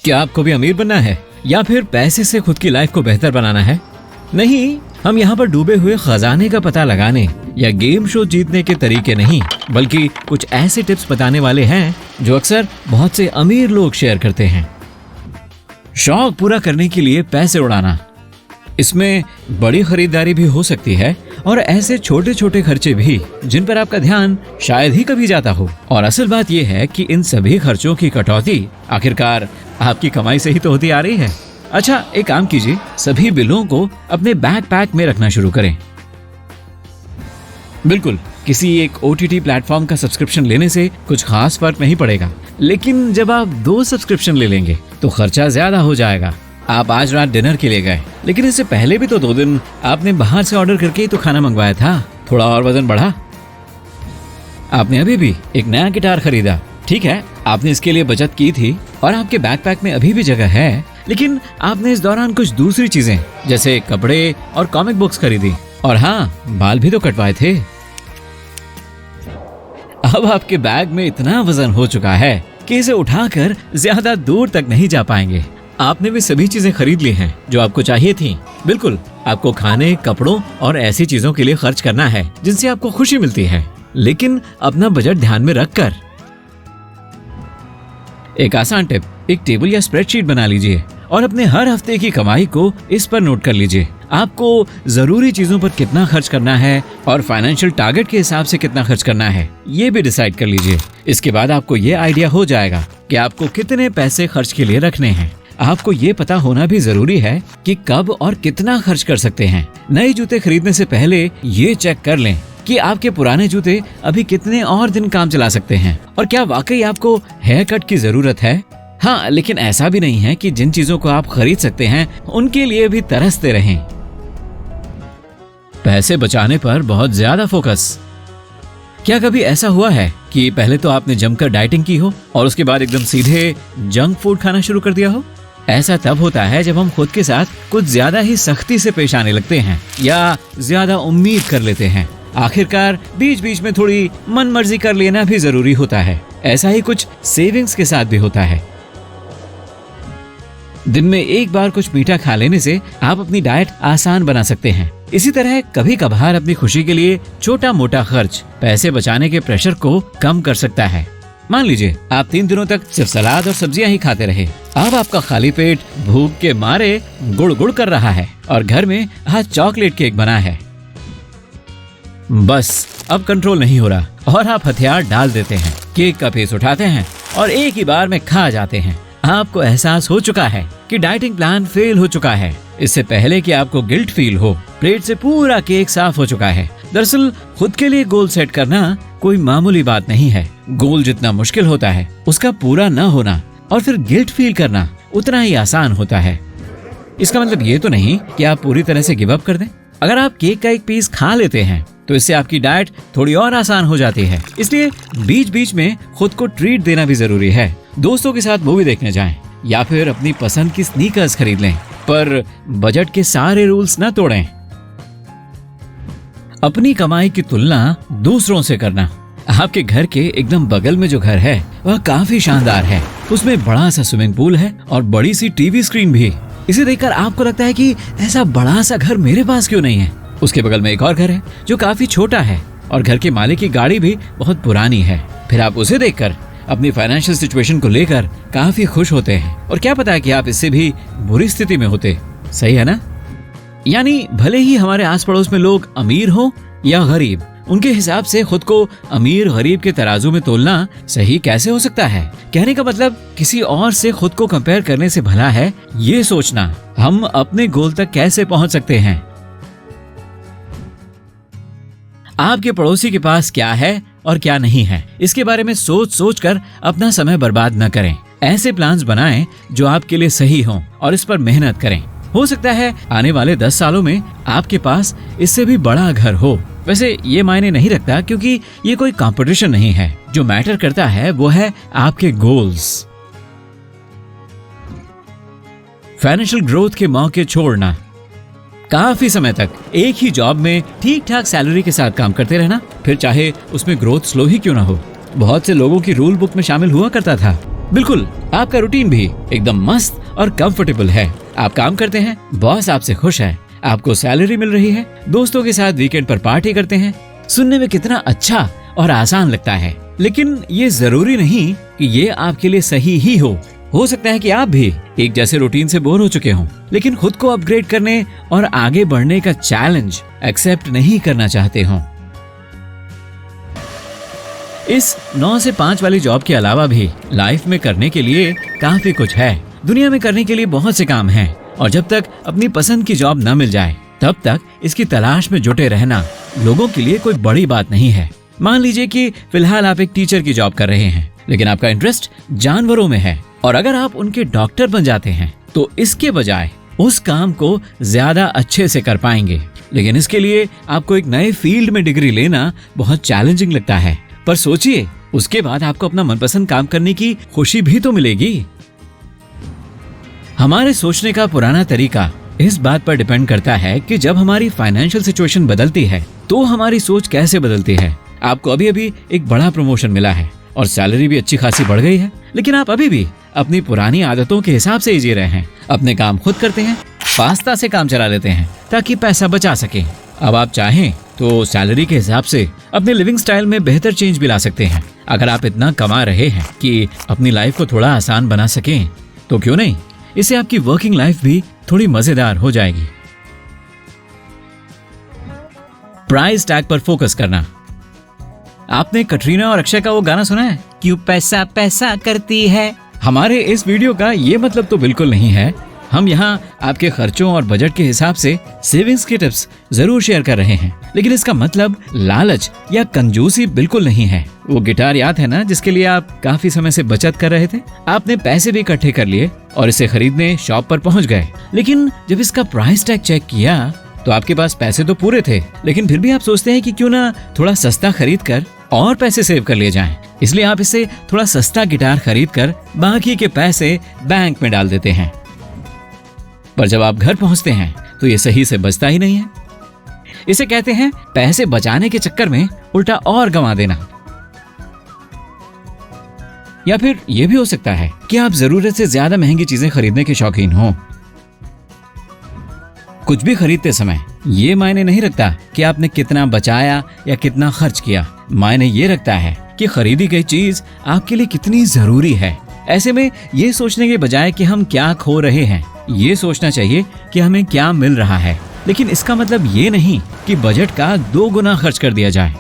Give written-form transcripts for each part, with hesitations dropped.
क्या आपको भी अमीर बनना है या फिर पैसे से खुद की लाइफ को बेहतर बनाना है? नहीं, हम यहाँ पर डूबे हुए खजाने का पता लगाने या गेम शो जीतने के तरीके नहीं, बल्कि कुछ ऐसे टिप्स बताने वाले हैं जो अक्सर बहुत से अमीर लोग शेयर करते हैं। शौक पूरा करने के लिए पैसे उड़ाना, इसमें बड़ी खरीदारी भी हो सकती है और ऐसे छोटे छोटे खर्चे भी जिन पर आपका ध्यान शायद ही कभी जाता हो। और असल बात यह है कि इन सभी खर्चों की कटौती आखिरकार आपकी कमाई से ही तो होती आ रही है। अच्छा, एक काम कीजिए, सभी बिलों को अपने बैकपैक में रखना शुरू करें। बिल्कुल, किसी एक OTT प्लेटफॉर्म का सब्सक्रिप्शन लेने से कुछ खास फर्क नहीं पड़ेगा, लेकिन जब आप 2 सब्सक्रिप्शन ले लेंगे तो खर्चा ज्यादा हो जाएगा। आप आज रात डिनर के लिए गए, लेकिन इससे पहले भी तो 2 दिन आपने बाहर से ऑर्डर करके ही तो खाना मंगवाया था। थोड़ा और वजन बढ़ा। आपने अभी भी एक नया गिटार खरीदा, ठीक है, आपने इसके लिए बचत की थी और आपके बैकपैक में अभी भी जगह है, लेकिन आपने इस दौरान कुछ दूसरी चीजें जैसे कपड़े और कॉमिक बुक्स खरीदी और हाँ, बाल भी तो कटवाए थे। अब आपके बैग में इतना वजन हो चुका है कि इसे उठाकर ज्यादा दूर तक नहीं जा पाएंगे। आपने भी सभी चीजें खरीद ली हैं जो आपको चाहिए थी। बिल्कुल, आपको खाने, कपड़ों और ऐसी चीजों के लिए खर्च करना है जिनसे आपको खुशी मिलती है, लेकिन अपना बजट ध्यान में रखकर। एक आसान टिप, एक टेबल या स्प्रेडशीट बना लीजिए और अपने हर हफ्ते की कमाई को इस पर नोट कर लीजिए। आपको जरूरी चीजों पर कितना खर्च करना है और फाइनेंशियल टारगेट के हिसाब से कितना खर्च करना है, ये भी डिसाइड कर लीजिए। इसके बाद आपको ये आइडिया हो जाएगा कि आपको कितने पैसे खर्च के लिए रखने हैं। आपको ये पता होना भी जरूरी है कि कब और कितना खर्च कर सकते हैं। नए जूते खरीदने से पहले ये चेक कर लें कि आपके पुराने जूते अभी कितने और दिन काम चला सकते हैं और क्या वाकई आपको हेयर कट की जरूरत है। हाँ, लेकिन ऐसा भी नहीं है कि जिन चीजों को आप खरीद सकते हैं उनके लिए भी तरसते रहें। पैसे बचाने पर बहुत ज्यादा फोकस। क्या कभी ऐसा हुआ है कि पहले तो आपने जमकर डाइटिंग की हो और उसके बाद एकदम सीधे जंक फूड खाना शुरू कर दिया हो? ऐसा तब होता है जब हम खुद के साथ कुछ ज्यादा ही सख्ती से पेश आने लगते हैं या ज्यादा उम्मीद कर लेते हैं। आखिरकार बीच बीच में थोड़ी मन मर्जी कर लेना भी जरूरी होता है। ऐसा ही कुछ सेविंग्स के साथ भी होता है। दिन में एक बार कुछ मीठा खा लेने से आप अपनी डाइट आसान बना सकते हैं। इसी तरह कभी कभार अपनी खुशी के लिए छोटा मोटा खर्च पैसे बचाने के प्रेशर को कम कर सकता है। मान लीजिए आप 3 दिनों तक सिर्फ सलाद और सब्जियां ही खाते रहे। अब आपका खाली पेट भूख के मारे गुड़ गुड़ कर रहा है और घर में आज चॉकलेट केक बना है। बस अब कंट्रोल नहीं हो रहा और आप हथियार डाल देते हैं, केक का पीस उठाते हैं और एक ही बार में खा जाते हैं। आपको एहसास हो चुका है कि डाइटिंग प्लान फेल हो चुका है। इससे पहले कि आपको गिल्ट फील हो, प्लेट से पूरा केक साफ हो चुका है। दरअसल खुद के लिए गोल सेट करना कोई मामूली बात नहीं है। गोल जितना मुश्किल होता है उसका पूरा न होना और फिर गिल्ट फील करना उतना ही आसान होता है। इसका मतलब ये तो नहीं कि आप पूरी तरह से गिव अप कर दें। अगर आप केक का एक पीस खा लेते हैं तो इससे आपकी डाइट थोड़ी और आसान हो जाती है। इसलिए बीच बीच में खुद को ट्रीट देना भी जरूरी है। दोस्तों के साथ मूवी देखने जाएं या फिर अपनी पसंद की स्नीकर्स खरीद लें, पर बजट के सारे रूल्स न तोड़ें। अपनी कमाई की तुलना दूसरों से करना। आपके घर के एकदम बगल में जो घर है वह काफी शानदार है। उसमें बड़ा सा स्विमिंग पूल है और बड़ी सी टीवी स्क्रीन भी। इसे देखकर आपको लगता है कि ऐसा बड़ा सा घर मेरे पास क्यों नहीं है। उसके बगल में एक और घर है जो काफी छोटा है और घर के मालिक की गाड़ी भी बहुत पुरानी है। फिर आप उसे देखकर अपनी फाइनेंशियल सिचुएशन को लेकर काफी खुश होते हैं और क्या पता है कि आप इससे भी बुरी स्थिति में होते। सही है ना? यानी भले ही हमारे आस पड़ोस में लोग अमीर हो या गरीब, उनके हिसाब से खुद को अमीर गरीब के तराजू में तोलना सही कैसे हो सकता है? कहने का मतलब किसी और से खुद को कंपेयर करने से भला है ये सोचना हम अपने गोल तक कैसे पहुंच सकते हैं। आपके पड़ोसी के पास क्या है और क्या नहीं है, इसके बारे में सोच सोच कर अपना समय बर्बाद न करें। ऐसे प्लान्स बनाएं जो आपके लिए सही हों और इस पर मेहनत करें। हो सकता है आने वाले 10 सालों में आपके पास इससे भी बड़ा घर हो। वैसे ये मायने नहीं रखता क्योंकि ये कोई कंपटीशन नहीं है। जो मैटर करता है वो है आपके गोल्स। फाइनेंशियल ग्रोथ के मौके छोड़ना। काफी समय तक एक ही जॉब में ठीक ठाक सैलरी के साथ काम करते रहना, फिर चाहे उसमें ग्रोथ स्लो ही क्यों ना हो। बहुत से लोगों की रूल बुक में शामिल हुआ करता था बिल्कुल, आपका रूटीन भी एकदम मस्त और कंफर्टेबल है। आप काम करते हैं, बॉस आपसे खुश है, आपको सैलरी मिल रही है, दोस्तों के साथ वीकेंड पर पार्टी करते हैं। सुनने में कितना अच्छा और आसान लगता है, लेकिन ये जरूरी नहीं कि ये आपके लिए सही ही हो सकता है कि आप भी एक जैसे रूटीन से बोर हो चुके हों, लेकिन खुद को अपग्रेड करने और आगे बढ़ने का चैलेंज एक्सेप्ट नहीं करना चाहते हों। इस 9 से 5 वाली जॉब के अलावा भी लाइफ में करने के लिए काफी कुछ है। दुनिया में करने के लिए बहुत से काम हैं और जब तक अपनी पसंद की जॉब न मिल जाए तब तक इसकी तलाश में जुटे रहना लोगों के लिए कोई बड़ी बात नहीं है। मान लीजिए कि फिलहाल आप एक टीचर की जॉब कर रहे हैं, लेकिन आपका इंटरेस्ट जानवरों में है और अगर आप उनके डॉक्टर बन जाते हैं तो इसके बजाय उस काम को ज्यादा अच्छे से कर पाएंगे। लेकिन इसके लिए आपको एक नए फील्ड में डिग्री लेना बहुत चैलेंजिंग लगता है, पर सोचिए उसके बाद आपको अपना मनपसंद काम करने की खुशी भी तो मिलेगी। हमारे सोचने का पुराना तरीका इस बात पर डिपेंड करता है कि जब हमारी फाइनेंशियल सिचुएशन बदलती है तो हमारी सोच कैसे बदलती है। आपको अभी अभी एक बड़ा प्रमोशन मिला है और सैलरी भी अच्छी खासी बढ़ गई है, लेकिन आप अभी भी अपनी पुरानी आदतों के हिसाब से ही जी रहे हैं। अपने काम खुद करते हैं, पास्ता से काम चला लेते हैं ताकि पैसा बचा सके। अब आप चाहें तो सैलरी के हिसाब से अपने लिविंग स्टाइल में बेहतर चेंज भी ला सकते हैं। अगर आप इतना कमा रहे हैं कि अपनी लाइफ को थोड़ा आसान बना सकें तो क्यों नहीं, इससे आपकी वर्किंग लाइफ भी थोड़ी मजेदार हो जाएगी। प्राइस टैग पर फोकस करना। आपने कटरीना और अक्षय का वो गाना सुना है, क्यों पैसा पैसा करती है। हमारे इस वीडियो का ये मतलब तो बिल्कुल नहीं है। हम यहाँ आपके खर्चों और बजट के हिसाब से सेविंग्स के टिप्स जरूर शेयर कर रहे हैं, लेकिन इसका मतलब लालच या कंजूसी बिल्कुल नहीं है। वो गिटार याद है ना, जिसके लिए आप काफी समय से बचत कर रहे थे। आपने पैसे भी इकट्ठे कर लिए और इसे खरीदने शॉप पर पहुंच गए, लेकिन जब इसका प्राइस टैग चेक किया तो आपके पास पैसे तो पूरे थे, लेकिन फिर भी आप सोचते हैं कि क्यों ना थोड़ा सस्ता खरीद कर और पैसे सेव कर लिए जाएं। इसलिए आप इसे थोड़ा सस्ता गिटार खरीद कर बाकी के पैसे बैंक में डाल देते हैं। पर जब आप घर पहुंचते हैं तो ये सही से बचता ही नहीं है। इसे कहते हैं पैसे बचाने के चक्कर में उल्टा और गंवा देना। या फिर यह भी हो सकता है कि आप जरूरत से ज्यादा महंगी चीजें खरीदने के शौकीन हो। कुछ भी खरीदते समय ये मायने नहीं रखता कि आपने कितना बचाया या कितना खर्च किया। मायने ये रखता है कि खरीदी गई चीज आपके लिए कितनी जरूरी है। ऐसे में ये सोचने के बजाय कि हम क्या खो रहे हैं, ये सोचना चाहिए कि हमें क्या मिल रहा है। लेकिन इसका मतलब ये नहीं कि बजट का 2 गुना खर्च कर दिया जाए।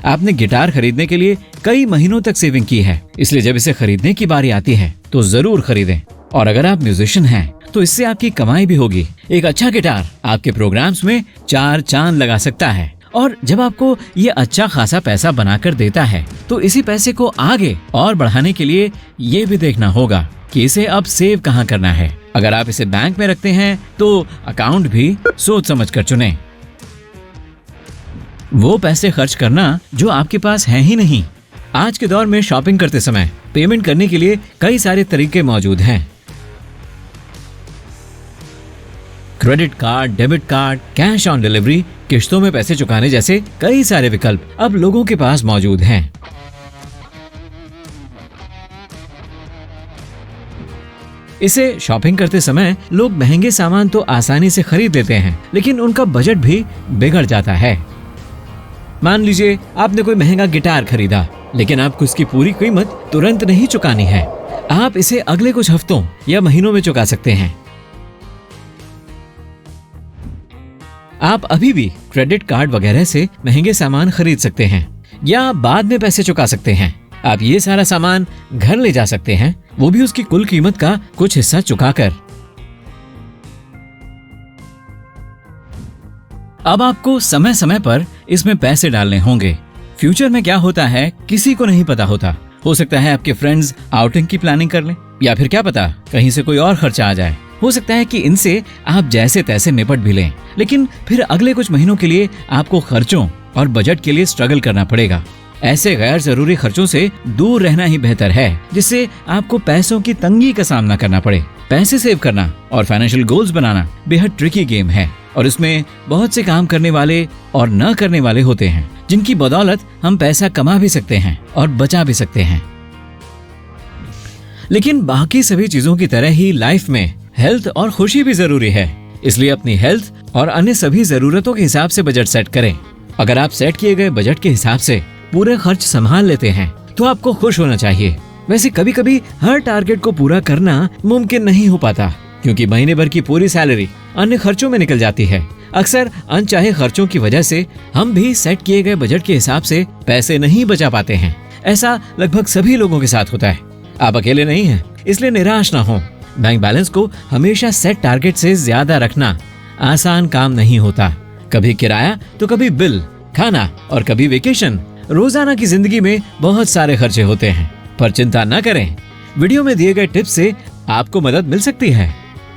आपने गिटार खरीदने के लिए कई महीनों तक सेविंग की है, इसलिए जब इसे खरीदने की बारी आती है तो जरूर खरीदें। और अगर आप म्यूजिशियन हैं तो इससे आपकी कमाई भी होगी। एक अच्छा गिटार आपके प्रोग्राम्स में 4 चांद लगा सकता है। और जब आपको ये अच्छा खासा पैसा बनाकर देता है तो इसी पैसे को आगे और बढ़ाने के लिए ये भी देखना होगा कि इसे अब सेव कहाँ करना है। अगर आप इसे बैंक में रखते हैं तो अकाउंट भी सोच समझ कर चुनें। वो पैसे खर्च करना जो आपके पास है ही नहीं। आज के दौर में शॉपिंग करते समय पेमेंट करने के लिए कई सारे तरीके मौजूद हैं। Credit card, debit card, cash on delivery, किश्तों में पैसे चुकाने जैसे कई सारे विकल्प अब लोगों के पास मौजूद हैं। इसे शॉपिंग करते समय लोग महंगे सामान तो आसानी से खरीद लेते हैं, लेकिन उनका बजट भी बिगड़ जाता है। मान लीजिए आपने कोई महंगा गिटार खरीदा, लेकिन आपको इसकी पूरी कीमत तुरंत नहीं चुकानी है। आप इसे अगले कुछ हफ्तों या महीनों में चुका सकते हैं। आप अभी भी क्रेडिट कार्ड वगैरह से महंगे सामान खरीद सकते हैं या बाद में पैसे चुका सकते हैं। आप ये सारा सामान घर ले जा सकते हैं, वो भी उसकी कुल कीमत का कुछ हिस्सा चुकाकर। अब आपको समय समय पर इसमें पैसे डालने होंगे। फ्यूचर में क्या होता है किसी को नहीं पता होता। हो सकता है आपके फ्रेंड्स आउटिंग की प्लानिंग कर लें, या फिर क्या पता कहीं से कोई और खर्चा आ जाए। हो सकता है कि इनसे आप जैसे तैसे निपट भी लें, लेकिन फिर अगले कुछ महीनों के लिए आपको खर्चों और बजट के लिए स्ट्रगल करना पड़ेगा। ऐसे गैर जरूरी खर्चों से दूर रहना ही बेहतर है, जिससे आपको पैसों की तंगी का सामना करना पड़े। पैसे सेव करना और फाइनेंशियल गोल्स बनाना बेहद ट्रिकी गेम है और इसमें बहुत से काम करने वाले और न करने वाले होते हैं, जिनकी बदौलत हम पैसा कमा भी सकते हैं और बचा भी सकते हैं। लेकिन बाकी सभी चीजों की तरह ही लाइफ में हेल्थ और खुशी भी जरूरी है। इसलिए अपनी हेल्थ और अन्य सभी जरूरतों के हिसाब से बजट सेट करें। अगर आप सेट किए गए बजट के हिसाब से पूरे खर्च संभाल लेते हैं तो आपको खुश होना चाहिए। वैसे कभी कभी हर टारगेट को पूरा करना मुमकिन नहीं हो पाता, क्योंकि महीने भर की पूरी सैलरी अन्य खर्चों में निकल जाती है। अक्सर अनचाहे खर्चों की वजह से हम भी सेट किए गए बजट के हिसाब से पैसे नहीं बचा पाते हैं। ऐसा लगभग सभी लोगों के साथ होता है। आप अकेले नहीं हैं, इसलिए निराश ना हो। बैंक बैलेंस को हमेशा सेट टारगेट से ज्यादा रखना आसान काम नहीं होता। कभी किराया तो कभी बिल, खाना और कभी वेकेशन। रोजाना की जिंदगी में बहुत सारे खर्चे होते हैं, पर चिंता न करें। वीडियो में दिए गए टिप्स से आपको मदद मिल सकती है।